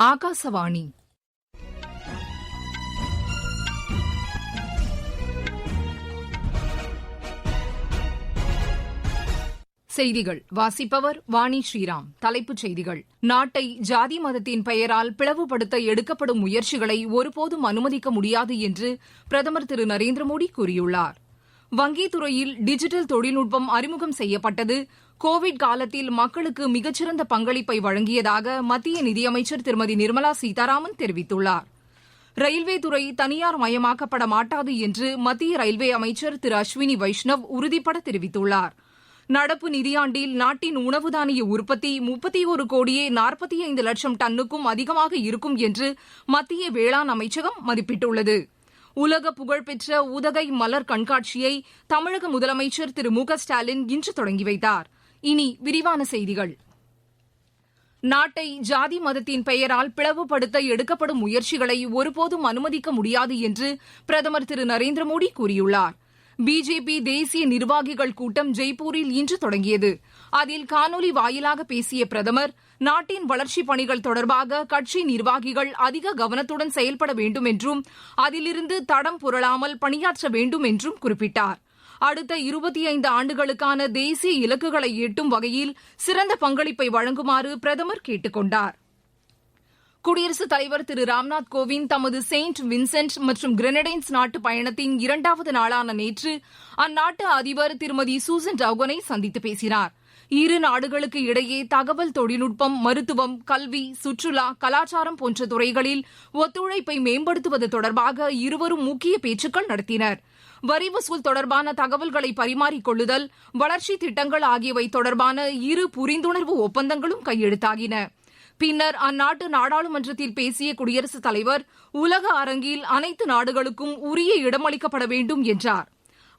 ஆகாசவாணி. செய்திகள் வாசிப்பவர் வாணி ஸ்ரீராம். தலைப்புச் செய்திகள்: நாட்டை ஜாதி மதத்தின் பெயரால் பிளவுபடுத்த எடுக்கப்படும் முயற்சிகளை ஒருபோதும் அனுமதிக்க முடியாது என்று பிரதமர் திரு நரேந்திர மோடி கூறியுள்ளார். வங்கித் துறையில் டிஜிட்டல் தொழில்நுட்பம் அறிமுகம் செய்யப்பட்டது கோவிட் காலத்தில் மக்களுக்கு மிகச்சிறந்த பங்களிப்பை வழங்கியதாக மத்திய நிதியமைச்சர் திருமதி நிர்மலா சீதாராமன் தெரிவித்துள்ளார். ரயில்வே துறை தனியார் மயமாக்கப்பட மாட்டாது என்று மத்திய ரயில்வே அமைச்சர் திரு அஸ்வினி வைஷ்ணவ் உறுதிபட தெரிவித்துள்ளார். நடப்பு நிதியாண்டில் நாட்டின் உணவு தானிய உற்பத்தி 31,45,00,000 டன்னுக்கும் அதிகமாக இருக்கும் என்று மத்திய வேளாண் அமைச்சகம் மதிப்பிட்டுள்ளது. உலக புகழ்பெற்ற உதகை மலர் கண்காட்சியை தமிழக முதலமைச்சர் திரு மு க ஸ்டாலின் இன்று தொடங்கி வைத்தார். இனி விரிவான செய்திகள். நாட்டை ஜாதி மதத்தின் பெயரால் பிளவுபடுத்த எடுக்கப்படும் முயற்சிகளை ஒருபோதும் அனுமதிக்க முடியாது என்று பிரதமர் திரு நரேந்திர மோடி கூறியுள்ளார். பிஜேபி தேசிய நிர்வாகிகள் கூட்டம் ஜெய்ப்பூரில் இன்று தொடங்கியது. அதில் காணொலி வாயிலாக பேசிய பிரதமர், நாட்டின் வளர்ச்சிப் பணிகள் தொடர்பாக கட்சி நிர்வாகிகள் அதிக கவனத்துடன் செயல்பட வேண்டும் என்றும் அதிலிருந்து தடம் புரளாமல் பணியாற்ற வேண்டும் என்றும் குறிப்பிட்டார். அடுத்த 25 ஆண்டுகளுக்கான தேசிய இலக்குகளை எட்டும் வகையில் சிறந்த பங்களிப்பை வழங்குமாறு பிரதமர் கேட்டுக் கொண்டார். குடியரசுத் தலைவர் திரு ராம்நாத் கோவிந்த் தமது செயின்ட் வின்சென்ட் மற்றும் கிரெனடைன்ஸ் நாட்டு பயணத்தின் 2வது நாளான நேற்று அந்நாட்டு அதிபர் திருமதி சூசன் டவுகனை சந்தித்து பேசினார். இரு நாடுகளுக்கு இடையே தகவல் தொழில்நுட்பம், மருத்துவம், கல்வி, சுற்றுலா, கலாச்சாரம் போன்ற துறைகளில் ஒத்துழைப்பை மேம்படுத்துவது தொடர்பாக இருவரும் முக்கிய பேச்சுக்கள் நடத்தினர். வரி வசூல் தொடர்பான தகவல்களை பரிமாறிக் கொள்ளுதல், வளர்ச்சி திட்டங்கள் ஆகியவை தொடர்பான இரு புரிந்துணர்வு ஒப்பந்தங்களும் கையெழுத்தாகின. பின்னர் அந்நாட்டு நாடாளுமன்றத்தில் பேசிய குடியரசுத் தலைவர், உலக அரங்கில் அனைத்து நாடுகளுக்கும் உரிய இடமளிக்கப்பட வேண்டும் என்றார்.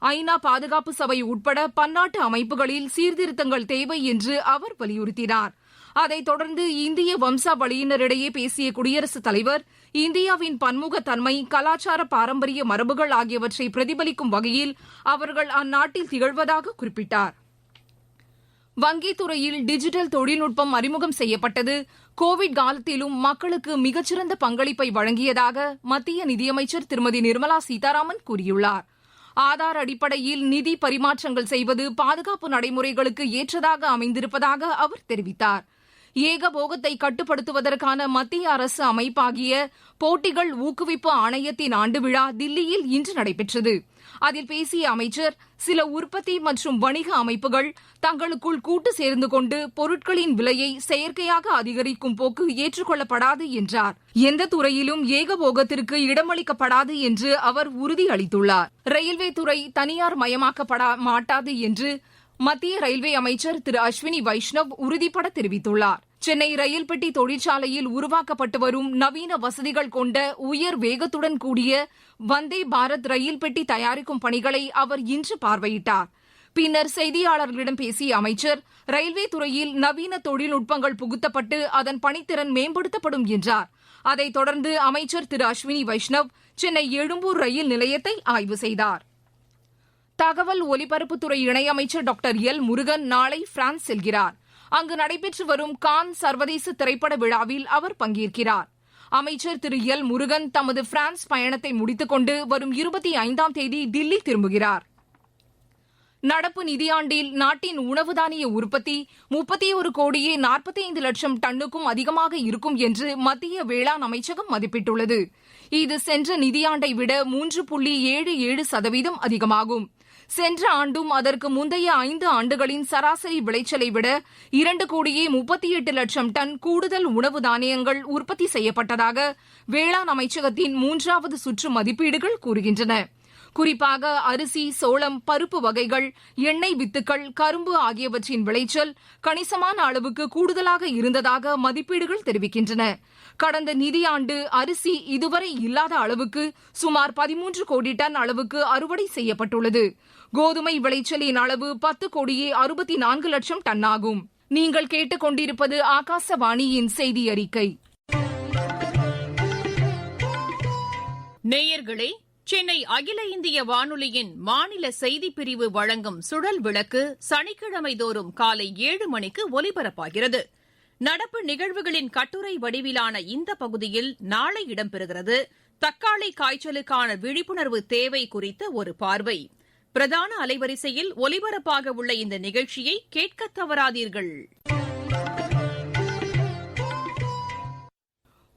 ஐநா பாதுகாப்பு சபை உட்பட பன்னாட்டு அமைப்புகளில் சீர்திருத்தங்கள் தேவை என்று அவர் வலியுறுத்தினார். அதைத் தொடர்ந்து இந்திய வம்சாவளியினரிடையே பேசிய குடியரசுத் தலைவர், இந்தியாவின் பன்முகத்தன்மை, கலாச்சார பாரம்பரிய மரபுகள் ஆகியவற்றை பிரதிபலிக்கும் வகையில் அவர்கள் அந்நாட்டில் திகழ்வதாக குறிப்பிட்டார். வங்கித் துறையில் டிஜிட்டல் தொழில்நுட்பம் அறிமுகம் செய்யப்பட்டது கோவிட் காலத்திலும் மக்களுக்கு மிகச்சிறந்த பங்களிப்பை வழங்கியதாக மத்திய நிதியமைச்சர் திருமதி நிர்மலா சீதாராமன் கூறியுள்ளார். ஆதார் அடிப்படையில் நிதி பரிமாற்றங்கள் செய்வது பாதுகாப்பு நடைமுறைகளுக்கு ஏற்றதாக அமைந்திருப்பதாக அவர் தெரிவித்தார். ஏகபோகத்தை கட்டுப்படுத்துவதற்கான மத்திய அரசு அமைப்பாகிய போட்டிகள் ஊக்குவிப்பு ஆணையத்தின் ஆண்டு விழா தில்லியில் இன்று நடைபெற்றது. அதில் பேசிய அமைச்சர், சில உற்பத்தி மற்றும் வணிக அமைப்புகள் தங்களுக்குள் கூட்டு சேர்ந்து கொண்டு பொருட்களின் விலையை செயற்கையாக அதிகரிக்கும் போக்கு ஏற்றுக்கொள்ளப்படாது என்றார். எந்த துறையிலும் ஏகபோகத்திற்கு இடமளிக்கப்படாது என்று அவர் உறுதியளித்துள்ளார். ரயில்வே துறை தனியார் மயமாக்கப்பட மாட்டாது என்று மத்திய ரயில்வே அமைச்சர் திரு அஸ்வினி வைஷ்ணவ் உறுதிபட தெரிவித்துள்ளார். சென்னை ரயில் பெட்டி தொழிற்சாலையில் உருவாக்கப்பட்டு வரும் நவீன வசதிகள் கொண்ட உயர் வேகத்துடன் கூடிய வந்தே பாரத் ரயில் பெட்டி தயாரிக்கும் பணிகளை அவர் இன்று பார்வையிட்டார். பின்னர் செய்தியாளர்களிடம் பேசிய அமைச்சர், ரயில்வே துறையில் நவீன தொழில்நுட்பங்கள் புகுத்தப்பட்டு அதன் பணித்திறன் மேம்படுத்தப்படும் என்றார். அதைத் தொடர்ந்து அமைச்சர் திரு அஸ்வினி வைஷ்ணவ் சென்னை எழும்பூர் ரயில் நிலையத்தை ஆய்வு செய்தார். தகவல் ஒலிபரப்புத்துறை இணையமைச்சர் டாக்டர் எல் முருகன் நாளை பிரான்ஸ் செல்கிறார். அங்கு நடைபெற்று வரும் கான் சர்வதேச திரைப்பட விழாவில் அவர் பங்கேற்கிறார். அமைச்சர் திரு எல் முருகன் தமது பிரான்ஸ் பயணத்தை முடித்துக் கொண்டு வரும் 25ஆம் தேதி தில்லி திரும்புகிறார். நடப்பு நிதியாண்டில் நாட்டின் உணவு தானிய உற்பத்தி 31,45,00,000 டன்னுக்கும் அதிகமாக இருக்கும் என்று மத்திய வேளாண் அமைச்சகம் மதிப்பிட்டுள்ளது. இது சென்ற நிதியாண்டை விட 3.77% அதிகமாகும். சென்ற ஆண்டும் அதற்கு முந்தைய 5 ஆண்டுகளின் சராசரி விளைச்சலை விட 2,38,00,000 டன் கூடுதல் உணவு தானியங்கள் உற்பத்தி செய்யப்பட்டதாக வேளாண் அமைச்சகத்தின் 3வது சுற்று மதிப்பீடுகள் கூறுகின்றன. குறிப்பாக அரிசி, சோளம், பருப்பு வகைகள், எண்ணெய் வித்துக்கள், கரும்பு ஆகியவற்றின் விளைச்சல் கணிசமான அளவுக்கு கூடுதலாக இருந்ததாக மதிப்பீடுகள் தெரிவிக்கின்றன. கடந்த நிதியாண்டு அரிசி இதுவரை இல்லாத அளவுக்கு சுமார் 13 கோடி டன் அளவுக்கு அறுவடை செய்யப்பட்டுள்ளது. கோதுமை விளைச்சலின் அளவு 10,64,00,000 டன் ஆகும். நீங்கள் கேட்டுக் கொண்டிருப்பது ஆகாசவாணியின் செய்தி அறிக்கை. நேயர்களே, சென்னை அகில இந்திய வானொலியின் மாநில செய்திப்பிரிவு வழங்கும் சுழல் விளக்கு சனிக்கிழமை தோறும் காலை 7 மணிக்கு ஒலிபரப்பாகிறது. நடப்பு நிகழ்வுகளின் கட்டுரை வடிவிலான இந்த பகுதியில் நாளை இடம்பெறுகிறது தக்காளி காய்ச்சலுக்கான விழிப்புணர்வு தேவை குறித்த ஒரு பார்வை. பிரதான அலைவரிசையில் ஒலிபரப்பாக உள்ள இந்த நிகழ்ச்சியை கேட்க தவறாதீர்கள்.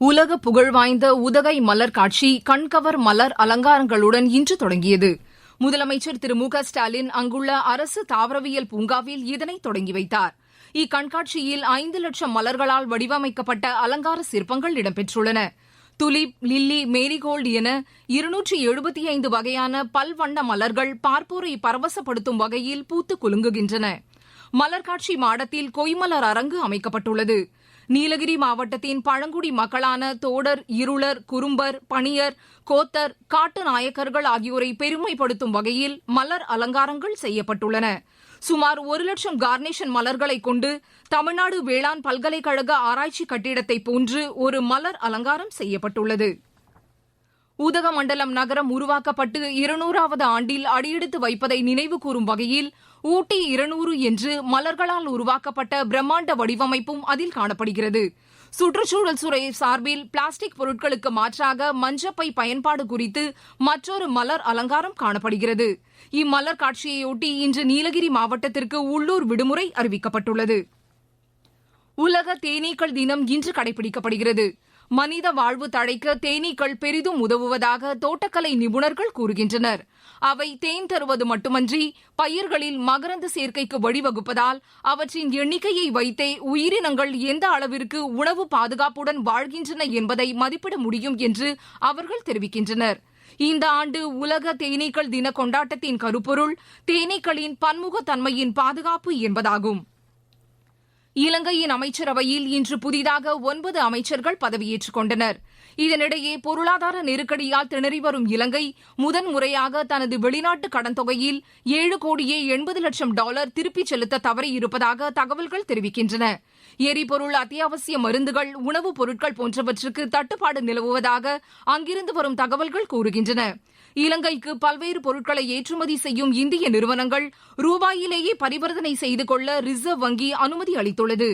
உலக புகழ்வாய்ந்த உதகை மலர் காட்சி கண்கவர் மலர் அலங்காரங்களுடன் இன்று தொடங்கியது. முதலமைச்சர் திரு மு க ஸ்டாலின் அங்குள்ள அரசு தாவரவியல் பூங்காவில் இதனை தொடங்கி வைத்தார். இக்கண்காட்சியில் 5 லட்சம் மலர்களால் வடிவமைக்கப்பட்ட அலங்கார சிற்பங்கள் இடம்பெற்றுள்ளன. துலிப், லில்லி, மேரிகோல்டு என 275 வகையான பல்வண்ண மலர்கள் பார்ப்போரை பரவசப்படுத்தும் வகையில் பூத்து குலுங்குகின்றன. மலர்காட்சி மாடத்தில் கொய்மலர் அரங்கு அமைக்கப்பட்டுள்ளது. நீலகிரி மாவட்டத்தின் பழங்குடி மக்களான தோடர், இருளர், குறும்பர், பணியர், கோத்தர், காட்டு நாயக்கர்கள் ஆகியோரை பெருமைப்படுத்தும் வகையில் மலர் அலங்காரங்கள் செய்யப்பட்டுள்ளன. சுமார் 1 லட்சம் கார்னேஷன் மலர்களை கொண்டு தமிழ்நாடு வேளாண் பல்கலைக்கழக ஆராய்ச்சி கட்டிடத்தை போன்று ஒரு மலர் அலங்காரம் செய்யப்பட்டுள்ளது. உதகமண்டலம் நகரம் உருவாக்கப்பட்டு 200வது ஆண்டில் அடியெடுத்து வைப்பதை நினைவு கூறும் வகையில் ஊட்டி 200 என்று மலர்களால் உருவாக்கப்பட்ட பிரம்மாண்ட வடிவமைப்பும் அதில் காணப்படுகிறது. சுற்றுச்சூழல் துறை சார்பில் பிளாஸ்டிக் பொருட்களுக்கு மாற்றாக மஞ்சப்பை பயன்பாடு குறித்து மற்றொரு மலர் அலங்காரம் காணப்படுகிறது. இம்மலர் காட்சியையொட்டி இன்று நீலகிரி மாவட்டத்திற்கு உள்ளூர் விடுமுறை அறிவிக்கப்பட்டுள்ளது. உலக தேனீக்கள் தினம் இன்று கடைபிடிக்கப்படுகிறது. மனித வாழ்வு தழைக்க தேனீக்கள் பெரிதும் உதவுவதாக தோட்டக்கலை நிபுணர்கள் கூறுகின்றனர். அவை தேன் தருவது மட்டுமன்றி பயிர்களில் மகரந்த சேர்க்கைக்கு வழிவகுப்பதால் அவற்றின் எண்ணிக்கையை வைத்தே உயிரினங்கள் எந்த அளவிற்கு உணவு பாதுகாப்புடன் வாழ்கின்றன என்பதை மதிப்பிட முடியும் என்று அவர்கள் தெரிவிக்கின்றனர். இந்த ஆண்டு உலக தேனீக்கள் தின கொண்டாட்டத்தின் கருப்பொருள் தேனீக்களின் பன்முகத்தன்மையின் பாதுகாப்பு என்பதாகும். இலங்கையின் அமைச்சரவையில் இன்று புதிதாக 9 அமைச்சர்கள் பதவியேற்றுக் கொண்டனர். இதனிடையே பொருளாதார நெருக்கடியால் திணறி வரும் இலங்கை முதன்முறையாக தனது வெளிநாட்டு கடன் தொகையில் $7 கோடியே 80 லட்சம் திருப்பிச் செலுத்த தவறியிருப்பதாக தகவல்கள் தெரிவிக்கின்றன. எரிபொருள், அத்தியாவசிய மருந்துகள், உணவுப் பொருட்கள் போன்றவற்றுக்கு தட்டுப்பாடு நிலவுவதாக அங்கிருந்து வரும் தகவல்கள் கூறுகின்றன. இலங்கைக்கு பல்வேறு பொருட்களை ஏற்றுமதி செய்யும் இந்திய நிறுவனங்கள் ரூபாயிலேயே பரிவர்த்தனை செய்து கொள்ள ரிசர்வ் வங்கி அனுமதி அளித்துள்ளது.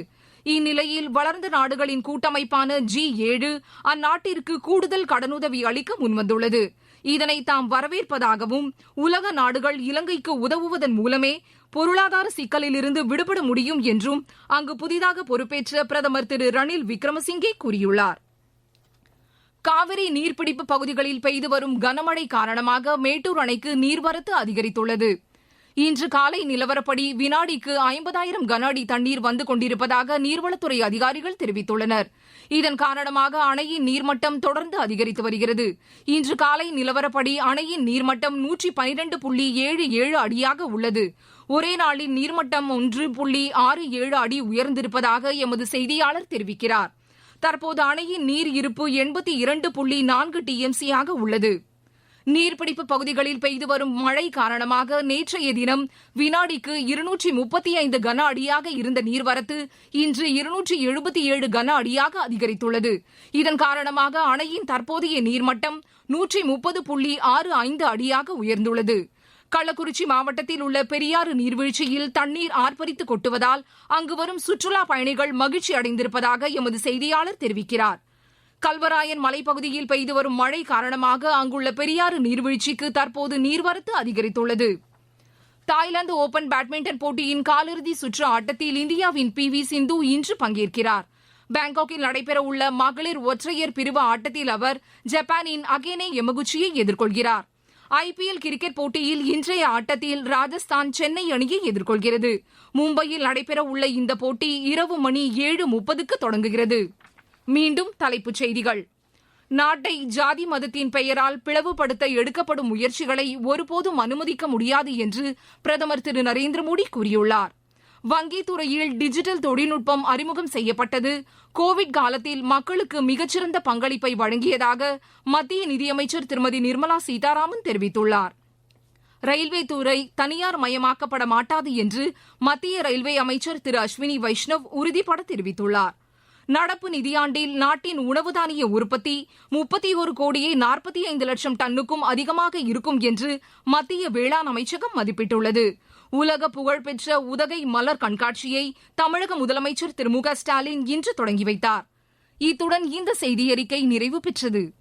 இந்நிலையில் வளர்ந்த நாடுகளின் கூட்டமைப்பான G7 அந்நாட்டிற்கு கூடுதல் கடனுதவி அளிக்க முன்வந்துள்ளது. இதனை தாம் வரவேற்பதாகவும் உலக நாடுகள் இலங்கைக்கு உதவுவதன் மூலமே பொருளாதார சிக்கலிலிருந்து விடுபட முடியும் என்றும் அங்கு புதிதாக பொறுப்பேற்ற பிரதமர் திரு ரணில் விக்ரமசிங்கே கூறியுள்ளார். காவிரி நீர்பிடிப்பு பகுதிகளில் பெய்து வரும் கனமழை காரணமாக மேட்டூர் அணைக்கு நீர்வரத்து அதிகரித்துள்ளது. இன்று காலை நிலவரப்படி வினாடிக்கு 50,000 கன அடி தண்ணீர் வந்து கொண்டிருப்பதாக நீர்வளத்துறை அதிகாரிகள் தெரிவித்துள்ளனர். இதன் காரணமாக அணையின் நீர்மட்டம் தொடர்ந்து அதிகரித்து வருகிறது. இன்று காலை நிலவரப்படி அணையின் நீர்மட்டம் 112.77 அடியாக உள்ளது. ஒரே நாளில் நீர்மட்டம் 1.67 அடி உயர்ந்திருப்பதாக எமது செய்தியாளர் தெரிவிக்கிறார். தற்போது அணையின் நீர் இருப்பு 82.4 TMC ஆக உள்ளது. நீர்பிடிப்பு பகுதிகளில் பெய்து வரும் மழை காரணமாக நேற்றைய தினம் வினாடிக்கு 235 கன அடியாக இருந்த நீர்வரத்து இன்று 277 கன அடியாக அதிகரித்துள்ளது. இதன் காரணமாக அணையின் தற்போதைய நீர்மட்டம் 130.65 அடியாக உயர்ந்துள்ளது. கள்ளக்குறிச்சி மாவட்டத்தில் உள்ள பெரியாறு நீர்வீழ்ச்சியில் தண்ணீர் ஆர்ப்பரித்து கொட்டுவதால் அங்கு வரும் சுற்றுலா பயணிகள் மகிழ்ச்சி அடைந்திருப்பதாக எமது செய்தியாளர் தெரிவிக்கிறார். கல்வராயன் மலைப்பகுதியில் பெய்து வரும் மழை காரணமாக அங்குள்ள பெரியாறு நீர்வீழ்ச்சிக்கு தற்போது நீர்வரத்து அதிகரித்துள்ளது. தாய்லாந்து ஓபன் பேட்மிண்டன் போட்டியின் காலிறுதி சுற்று ஆட்டத்தில் இந்தியாவின் PV சிந்து இன்று பங்கேற்கிறார். பாங்காக்கில் நடைபெறவுள்ள மகளிர் ஒற்றையர் பிரிவு ஆட்டத்தில் அவர் ஜப்பானின் அகேனே யமகுச்சியை எதிர்கொள்கிறார். IPL கிரிக்கெட் போட்டியில் இன்றைய ஆட்டத்தில் ராஜஸ்தான் சென்னை அணியை எதிர்கொள்கிறது. மும்பையில் நடைபெறவுள்ள இந்த போட்டி இரவு மணி 7:30க்கு தொடங்குகிறது. மீண்டும் தலைப்புச் செய்திகள். நாட்டை ஜாதி மதத்தின் பெயரால் பிளவுபடுத்த எடுக்கப்படும் முயற்சிகளை ஒருபோதும் அனுமதிக்க முடியாது என்று பிரதமர் திரு நரேந்திர மோடி கூறியுள்ளார். வங்கித் துறையில் டிஜிட்டல் தொழில்நுட்பம் அறிமுகம் செய்யப்பட்டது கோவிட் காலத்தில் மக்களுக்கு மிகச்சிறந்த பங்களிப்பை வழங்கியதாக மத்திய நிதியமைச்சர் திருமதி நிர்மலா சீதாராமன் தெரிவித்துள்ளார். ரயில்வே துறை தனியார் மயமாக்கப்பட மாட்டாது என்று மத்திய ரயில்வே அமைச்சர் திரு அஸ்வினி வைஷ்ணவ் உறுதிபட தெரிவித்துள்ளார். நடப்பு நிதியாண்டில் நாட்டின் உணவு தானிய உற்பத்தி 31 கோடியே 45 லட்சம் டன்னுக்கும் அதிகமாக இருக்கும் என்று மத்திய வேளாண் அமைச்சகம் மதிப்பிட்டுள்ளது. உலக புகழ்பெற்ற உதகை மலர் கண்காட்சியை தமிழக முதலமைச்சர் திரு மு க ஸ்டாலின் இன்று தொடங்கி வைத்தார். இத்துடன் இந்த செய்தியறிக்கை நிறைவு பெற்றது.